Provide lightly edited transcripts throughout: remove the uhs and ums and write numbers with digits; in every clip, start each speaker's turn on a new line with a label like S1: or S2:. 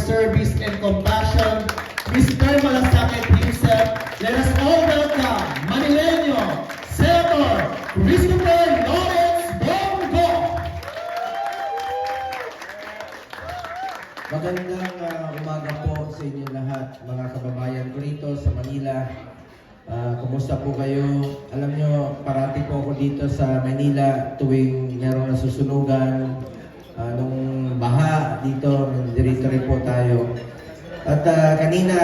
S1: service and compassion, Mr. Malasakit himself. Let us all welcome Manileño, Senator Christopher Lawrence Bongo.
S2: Magandang umaga po sa inyo lahat, mga kababayan ko rito sa Manila. Kumusta po kayo? Alam nyo, parati po ako dito sa Manila tuwing merong nasusunugan, nung baha dito, nandito rin po tayo. At kanina,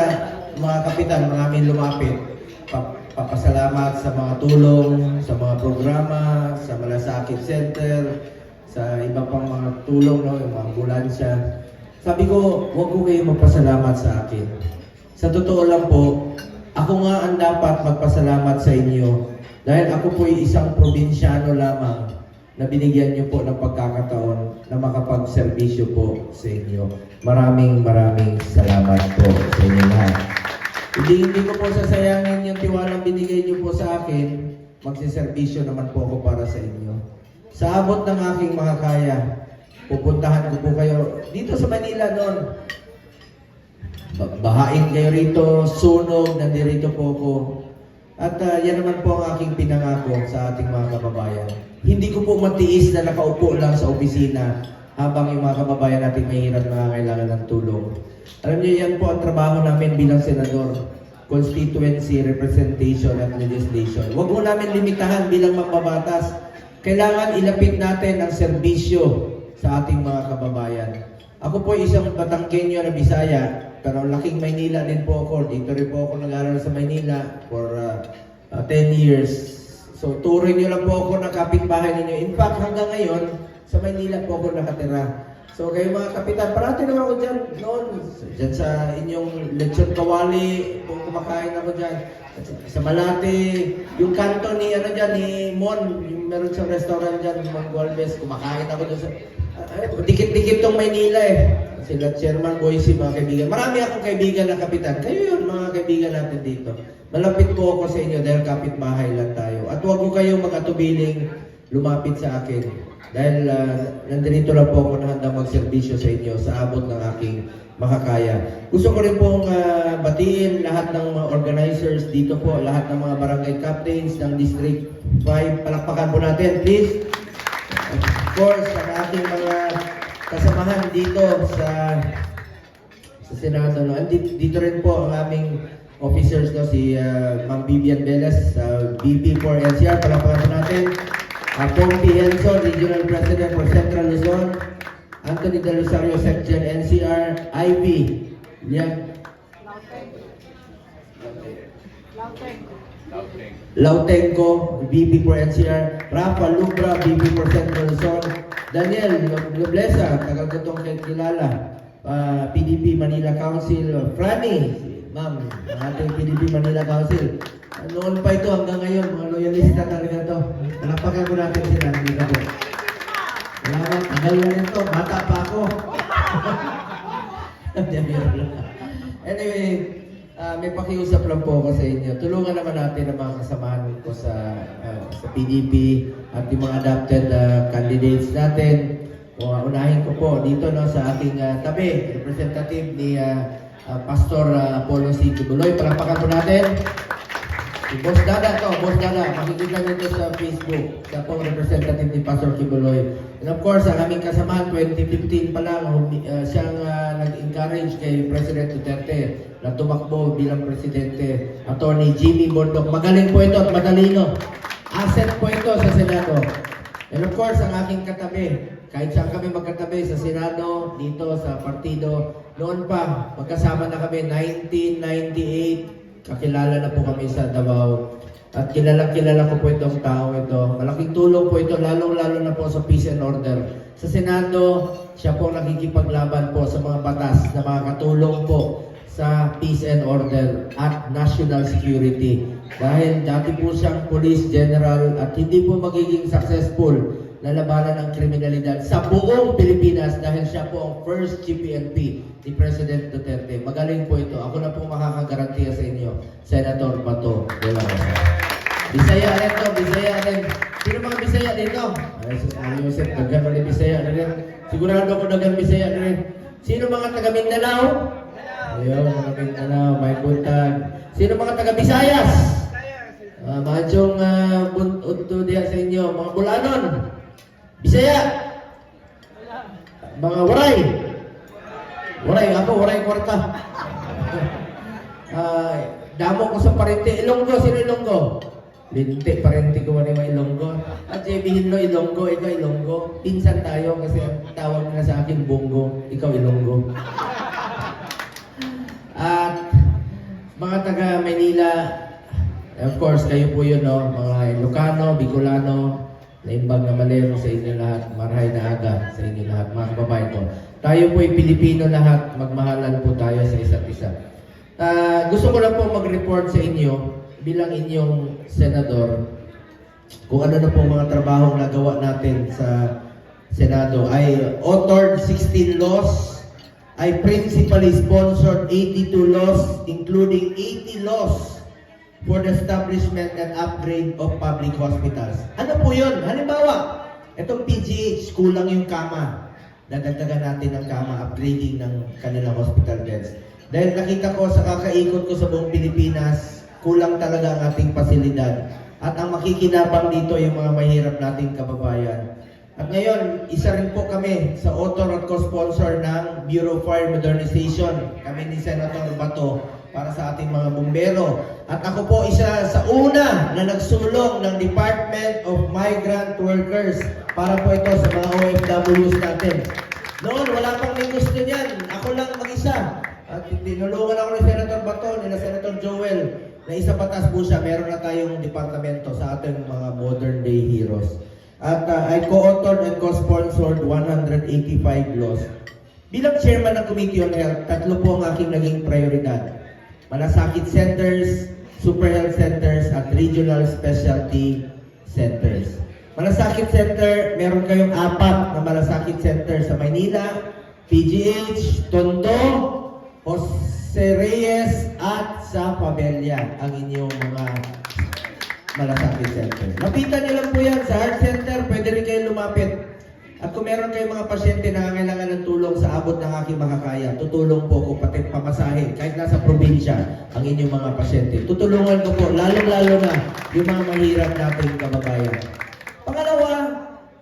S2: mga kapitan, maraming lumapit. Papasalamat sa mga tulong, sa mga programa, sa Malasakit Center, sa iba pang mga tulong, no, yung mga ambulansya. Sabi ko, huwag ko kayo magpasalamat sa akin. Sa totoo lang po, ako nga ang dapat magpasalamat sa inyo dahil ako po ay isang probinsyano lamang na binigyan niyo po ng pagkakataon na makapagserbisyo po sa inyo. Maraming salamat po sa inyo lahat. Hindi ko po sasayangin yung tiwalang binigay niyo po sa akin. Magsiservisyo naman po ako para sa inyo. Sa abot ng aking makakaya, pupuntahan ko po kayo dito sa Manila noon. Bahain kayo rito, sunog, nandirito po ako. At yan naman po ang aking pinangako sa ating mga kababayan. Hindi ko po matiis na nakaupo lang sa opisina habang yung mga kababayan natin mahirap na kailangan ng tulong. Alam niyo, yan po ang trabaho namin bilang senador. Constituency, representation, at legislation. Huwag mo namin limitahan bilang mambabatas. Kailangan ilapit natin ang serbisyo sa ating mga kababayan. Ako po isang Batanggenyo na Bisaya, pero laking Maynila din po ako. Dito rin po ako nag-aaral sa Maynila for 10 years. So, tuloy niyo lang po ako ng kapitbahay ninyo. In fact, hanggang ngayon, sa Maynila po ako nakatira. So, kayo mga kapitan, parati naman ako dyan noon. Dyan sa inyong Lechon Kawali, kung kumakain ako dyan. Sa Malate, yung kanto ni, ni Mon, yung meron siyang restaurant dyan, Mon Golbes, kumakain ako dyan sa... dikit-dikit tong Maynila eh. Sila Chairman Boyce, mga kaibigan. Marami akong kaibigan na kapitan. Kayo yun, mga kaibigan natin dito. Malapit po ako sa inyo dahil kapitbahay lang tayo. At huwag ko kayong mag-atubiling lumapit sa akin. Dahil nandito lang po ako na handang magserbisyo sa inyo sa abot ng aking makakaya. Gusto ko rin pong batiin lahat ng mga organizers dito po, lahat ng mga barangay captains ng District 5. Palakpakan po natin, please. Of course, ang ating mga kasamahan dito sa Senado. No? And dito rin po ang aming officers, no? Si Ma'am Vivian Velas, VP for NCR. Palakpakan po natin. Pompi Henson, Regional President for Central Luzon. Anthony Del Rosario, Section NCR. Ivy Lautenco, VP for NCR. Rafa Lubra, VP for Central Luzon. Daniel Noblesa, tagal ko itong kilala. PDP Manila Council. Franny, ma'am, ating PDP Manila Council. Noon pa ito hanggang ngayon, mga loyalista talaga ito. Nalapakan ko natin sila. Salamat, tagal na ito. Bata pa ako. Anyway, may pakiusap lang po ako sa inyo. Tulungan naman natin ang mga kasamahan ko sa PDP at yung mga adopted candidates natin. Unahin ko po dito no, sa ating tabi, representative ni Pastor Apollo C. Kibuloy. Palakpakan po natin. Si Boss Dada to, Boss Dada, makikita nyo ito sa Facebook. Siya po representative ni Pastor Kibuloy. And of course, ang aming kasamahan, 2015 pa lang, siyang nag-encourage kay President Duterte na tumakbo bilang presidente. Attorney Jimmy Bordok. Magaling po ito at matalino. Asset po ito sa Senado. And of course, ang aking katabi, kahit saan kami magkatabi sa Senado, dito sa partido, noon pa, magkasama na kami, 1998, kakilala na po kami sa Davao. At kilala ko po itong tao ito. Malaking tulong po ito, lalong-lalo na po sa peace and order. Sa Senado, siya po nakikipaglaban po sa mga batas na makakatulong po sa peace and order at national security. Dahil dati po siyang police general at hindi po magiging successful na labanan ang kriminalidad sa buong Pilipinas dahil siya po ang first GPNP ni President Duterte. Magaling po ito. Ako na po makakagarantiya sa inyo, Senator Bato de la Rosa. Bisaya rin. Sino mga Bisaya dito? Ay, Joseph, dagan ulit Bisaya rin. Sigurado ko dagan Bisaya rin. Sino mga taga Mindanao? Ayun, mga Mindanao, may buntag. Sino mga taga Visayas? Machong bunto diya sa inyo. Mga Bulanon? Bisaya? Mga Waray? Waray, ako, Waray Kwarta. Damo ko sa Parente. Ilonggo, sino Ilonggo? Linti, Parente ko wala yung Ilonggo. At JB Hinlo, Ilonggo, ikaw Ilonggo. Pinsan tayo kasi ang tawag na sa akin Bongo, ikaw Ilonggo. At mga taga Maynila, of course, kayo po yun, no? Mga Ilocano, Bicolano, naimbag na malero sa inyo lahat, marahay na aga sa inyo lahat, mga kababayan ko. Tayo po'y Pilipino lahat, magmahalan po tayo sa isa't isa. Gusto ko lang po mag-report sa inyo bilang inyong senador kung ano na po mga trabaho na gawa natin sa Senado. I authored 16 laws. I principally sponsored 82 laws, including 80 laws for the establishment and upgrade of public hospitals. Ano po yun? Halimbawa, itong PGH, kulang yung kama. Dadagdagan natin ng kama, upgrading ng kanilang hospital beds. Dahil nakita ko sa kakaikot ko sa buong Pilipinas, kulang talaga ang ating pasilidad. At ang makikinabang dito yung mga mahirap nating kababayan. At ngayon, isa rin po kami sa author at co-sponsor ng Bureau of Fire Modernization. Kami ni Senator Bato para sa ating mga bumbero. At ako po isa sa una na nagsulong ng Department of Migrant Workers para po ito sa mga OFWs natin. Noon, wala pang may gusto niyan. Ako lang mag-isa. At tinulungan ako ni Senator Bato, ni Senator Joel, na isa patas po siya. Meron na tayong departamento sa ating mga modern day heroes. At I co-authored and co-sponsored 185 laws. Bilang chairman ng Committee on Health, 3 po ang aking naging prioridad. Malasakit centers, super health centers, at regional specialty centers. Malasakit center, meron kayong 4 na malasakit center sa Maynila, PGH, Tondo, Jose Reyes, at sa Pabella, ang inyong mga malasakit center. Lapitan niyo lang po yan sa heart center, pwede rin kayo lumapit. At kung meron kayong mga pasyente na kailangan ng tulong sa abot ng aking makakaya, tutulong po ko pati pamasahe, kahit nasa probinsya, ang inyong mga pasyente. Tutulungan ko po, lalong-lalo na yung mga mahirap nating kababayan. Pangalawa,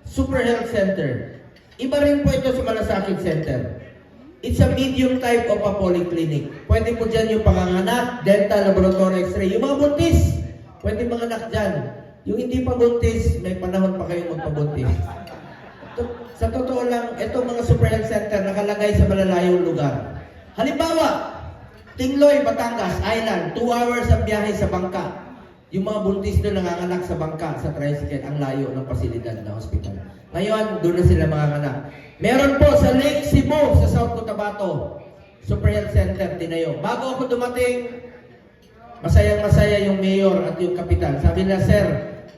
S2: super health center. Iba rin po ito sa malasakit center. It's a medium type of a polyclinic. Pwede po dyan yung panganganak, dental, laboratory, x-ray. Yung mga buntis, pwede manganak dyan. Yung hindi pa buntis, may panahon pa kayo magpabuntis. Sa totoo lang, itong mga super health center nakalagay sa malalayong lugar. Halimbawa, Tingloy, Batangas, Island, 2 hours ang biyahe sa bangka. Yung mga buntis doon nanganganak sa bangka, sa tricycle, ang layo ng pasilidad ng hospital. Ngayon, doon na sila manganganak. Meron po sa Lake Cebu, sa South Cotabato, super health center, tinayo. Bago ako dumating, masayang-masaya yung mayor at yung kapitan. Sabi na, sir,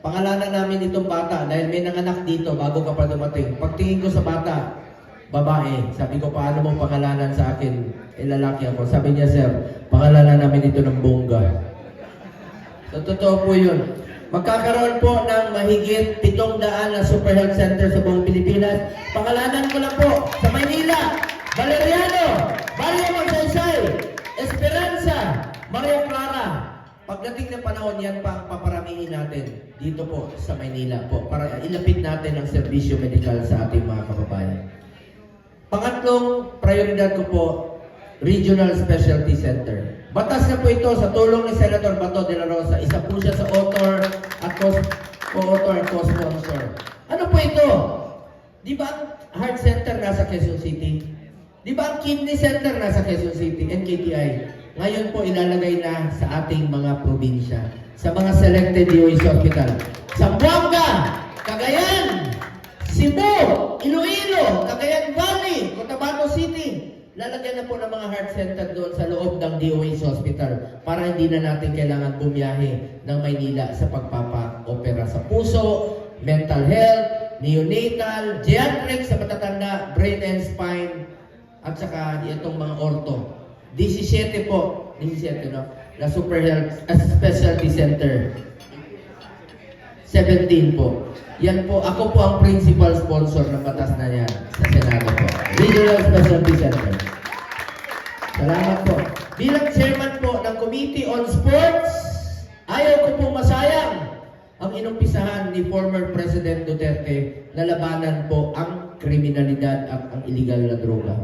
S2: pangalanan namin itong bata dahil may nanganak dito bago ka pa dumating. Pagtingin ko sa bata, babae. Sabi ko, paano mo pangalanan sa akin? Lalaki ako. Sabi niya, sir, pangalanan namin ito ng bongga. So, totoo po yun. Magkakaroon po ng mahigit 700 na super health center sa buong Pilipinas. Pangalanan ko lang po sa Maynila, Valeriano, Barrio Magsaysay, Esperanza, Maria Clara. Pagdating ng panahon yan pa ang paparamihin natin dito po sa Maynila po para ilapit natin ang serbisyo medikal sa ating mga kababayan. Pangatlong prioridad ko po, Regional Specialty Center. Batas na po ito sa tulong ni Senator Bato de la Rosa. Isa po siya sa author at co-author at co-sponsor. Ano po ito? Di ba ang heart center nasa Quezon City? Di ba ang kidney center nasa Quezon City, NKTI? Ngayon po ilalagay na sa ating mga probinsya, sa mga selected DOH hospital. Zamboanga, Cagayan, Cebu, Iloilo, Cagayan Valley, Cotabato City. Lalagyan na po ng mga heart center doon sa loob ng DOH hospital para hindi na natin kailangan bumiyahe ng Maynila sa pagpapa-opera sa puso, mental health, neonatal, geriatric sa matatanda, brain and spine, at saka itong mga ortho. 17 po, 17 no, na super health specialty center. 17 po. Yan po, ako po ang principal sponsor ng batas na yan sa Senado po. Regional Special Peace Center. Salamat po. Bilang chairman po ng Committee on Sports, ayaw ko pong masayang ang inumpisahan ni former President Duterte na labanan po ang kriminalidad at ang illegal na droga.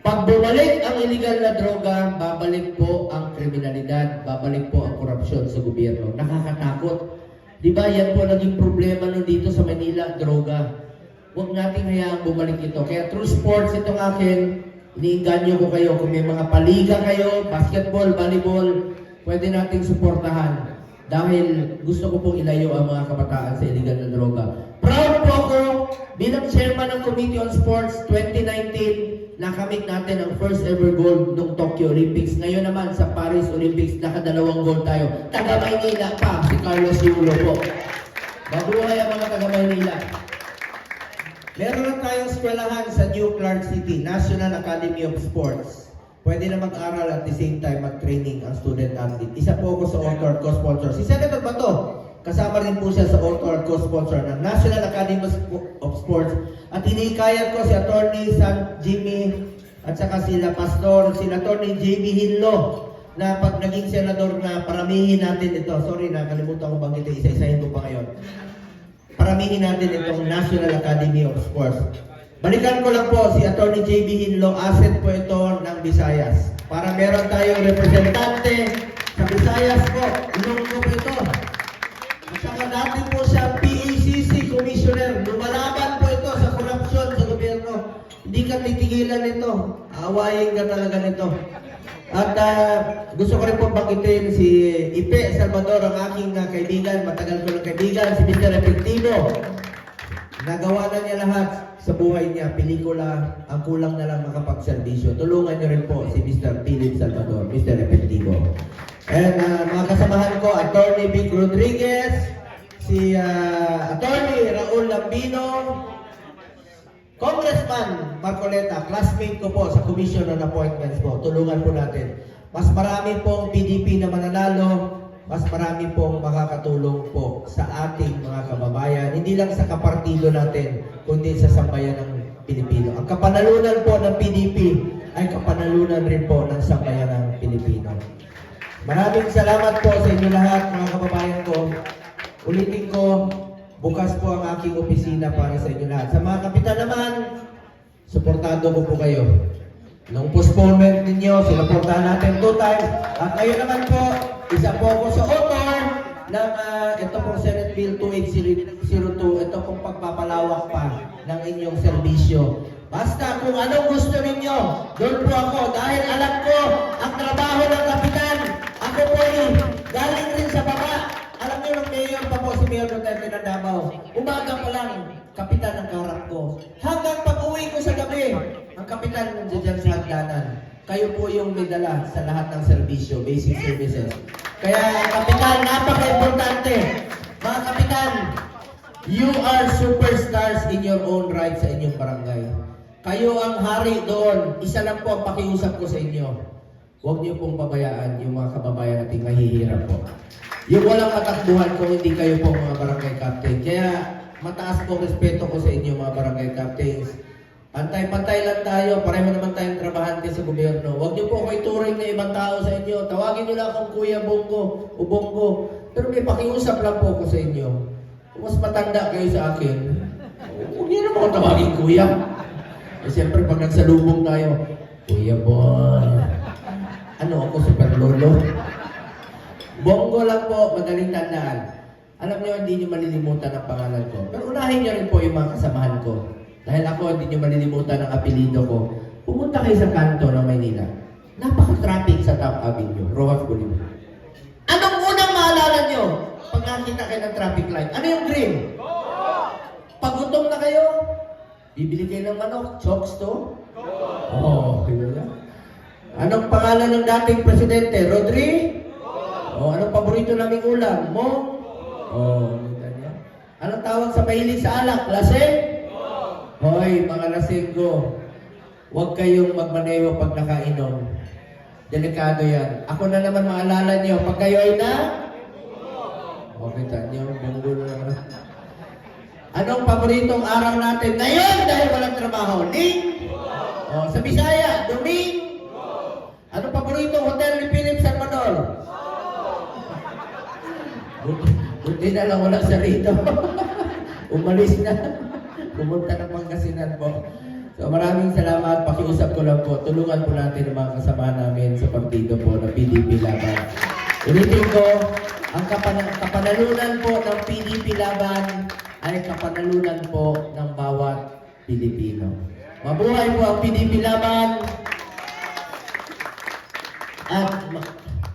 S2: Pag bumalik ang illegal na droga, babalik po ang kriminalidad, babalik po ang korupsyon sa gobyerno. Nakakatakot. Di ba yan po naging problema nun dito sa Manila, droga. Huwag nating hayaang bumalik ito. Kaya through sports, itong akin, iniinganyo ko kayo. Kung may mga paliga kayo, basketball, volleyball, pwede nating suportahan. Dahil gusto ko pong ilayo ang mga kabataan sa illegal na droga. Proud po ako bilang chairman ng Committee on Sports 2019, nakamit natin ang first ever gold ng Tokyo Olympics. Ngayon naman sa Paris Olympics, nakadalawang gold tayo. Taga Maynila pa, si Carlos Yulo po. Mabuhay ang mga taga Maynila. Meron lang tayong eskwelahan sa New Clark City, National Academy of Sports. Pwede na mag-aral at the same time mag-training ang student-athlete. Isa po ako sa all-court co-sponsor. Si Senator Bato, kasama rin po siya sa all-court co-sponsor ng National Academy of Sports. At hinihikayat ko si Attorney San Jimmy at saka sila Pastor, si Attorney JB Hinlo na pag naging senador na paramihin natin ito. Sorry, nakalimutan ko banggitin, isa-isahin ko pa ngayon. Paramihin natin itong National Academy of Sports. Balikan ko lang po si Attorney JB Hinlo, asset po ito ng Visayas. Para meron tayong representante sa Visayas po, inong ko po ito. At saka natin po siya PACC Commissioner. Lumalaban po ito sa korupsyon sa gobyerno. Hindi ka titigilan nito. Aawayin ka talaga nito. At gusto ko rin po banggitin si Ipe Salvador, ang aking kaibigan, matagal ko ng kaibigan, si Mr. Efectivo. Nagawa na niya lahat sa buhay niya, pelikula, ang kulang na lang makapagserbisyo. Tulungan niyo rin po si Mr. Philip Salvador, Mr. Efectivo. And mga kasamahan ko, Attorney Vic Rodriguez, si Attorney Raul Lambino, Congressman Marcoleta, classmate ko po sa Commission on Appointments po. Tulungan po natin. Mas marami pong PDP na mananalo, mas marami pong makakatulong po sa ating mga kababayan. Hindi lang sa kapartido natin, kundi sa sambayan ng Pilipino. Ang kapanalunan po ng PDP ay kapanalunan rin po ng sambayan ng Pilipino. Maraming salamat po sa inyo lahat, mga kababayan ko. Ulitin ko, bukas po ang aking opisina para sa inyo lahat. Sa mga kapitan naman, suportado ko po kayo. Nung postponement ninyo, sinuportahan natin 2 times. At ngayon naman po, isa po ako sa author ng ito pong Senate Bill 2802. Ito pong pagpapalawak pa ng inyong serbisyo. Basta kung anong gusto ninyo, doon po ako. Dahil alam ko, ang trabaho ng kapitan, ako po galing rin sa baba. Alam niyo, nung mayor pa po si Mayor Duterte ng Davao, umaga pa lang, kapitan ang karap ko. Hanggang pag-uwi ko sa gabi, ang kapitan nandiyan sa hagdanan. Kayo po yung may dala sa lahat ng serbisyo, basic services. Kaya, kapitan, napaka-importante. Mga kapitan, you are superstars in your own right sa inyong barangay. Kayo ang hari doon. Isa lang po ang pakiusap ko sa inyo. Huwag niyo pong pabayaan yung mga kababayan nating mahihirap po. Yung walang matakbuhan kung hindi kayo po mga barangay captain. Kaya mataas po respeto ko sa inyo mga barangay captains. Pantay-pantay lang tayo. Pareho naman tayong trabahante sa gobyerno. Huwag niyo po ako ituring na ibang tao sa inyo. Tawagin niyo lang akong Kuya Bongo o Bongo. Pero may pakiusap lang po ko sa inyo. Kung mas matanda kayo sa akin, huwag niyo naman ako tawagin Kuya. Eh, siyempre, pag nagsalubong tayo, Kuya Bon. Ano ako, super lolo? Bongo lang po, madaling tandaan. Alam niyo, hindi niyo malilimutan ang pangalan ko. Pero unahin niyo rin po yung mga kasamahan ko. Dahil ako, hindi niyo malilimutan ang apelido ko. Pumunta kayo sa kanto ng Maynila. Napaka-traffic sa Top Avenue, Rojas Boulevard. Anong unang maalala niyo pag nakita kayo ng traffic light? Ano yung green? Pag gutom na kayo, bibili kayo ng manok, chokes to? Oo, yun na. Anong pangalan ng dating presidente? Rodri? O, anong paborito naming ulam? Mo? O, anong tawag sa mahilig sa alak? Lasing? Hoy, mga lasinggo, huwag kayong magmaneho pag nakainom. Delikado yan. Ako na naman maalala nyo, pag kayo ay na? Okay, tanyo, bunggo na naman. Anong paboritong araw natin ngayon dahil walang trabaho? Sa Bisaya, Anong paboritong hotel ni Philip Salvador? Buti na lang wala sa rito. Umalis na. Pumunta ng Pangasinan po. So maraming salamat. Pakiusap ko lang po. Tulungan po natin ang mga kasama namin sa partido po na PDP Laban. Ulitin ko, ang kapanalunan po ng PDP Laban ay kapanalunan po ng bawat Pilipino. Mabuhay po ang PDP Laban. At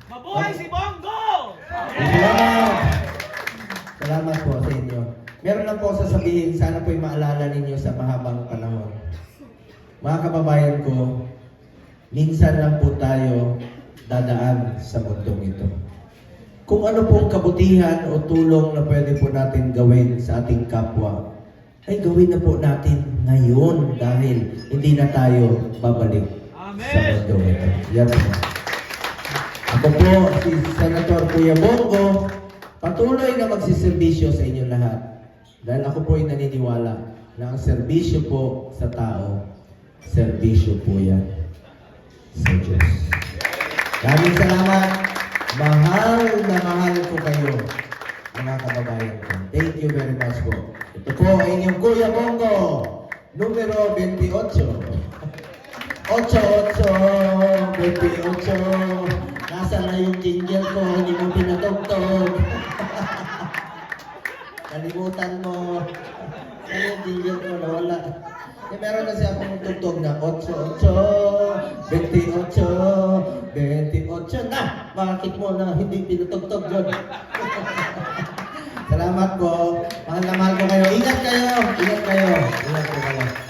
S3: Mabuhay si Bongo!
S2: Salamat po sa inyo. Meron lang po sasabihin, sana po'y maalala ninyo sa mahabang panahon. Mga kababayan ko, minsan lang po tayo dadaan sa mundong ito. Kung ano pong kabutihan o tulong na pwede po natin gawin sa ating kapwa, ay gawin na po natin ngayon dahil hindi na tayo babalik sa mundong ito. Yan po. Ako po, si Senator Kuya Bongo, patuloy na magsiservisyo sa inyo lahat. Dahil ako po ay naniniwala na ang serbisyo po sa tao, serbisyo po yan sa Diyos. Maraming salamat. Mahal na mahal ko kayo, mga kababayan ko. Thank you very much po. Ito po ay inyong Kuya Bongo, numero 28. 88, 28. Nasaan na yung jingle ko? Hindi mo pinatugtog. Kalimutan mo. Ano yung jingle ko? Nawala. Meron kasi akong tugtog na 88, 28, 28 na! Bakit mo na hindi pinatugtog yun? Salamat po. Mahal na mahal ko kayo. Ingat kayo! Ingat kayo! Ingat po kayo.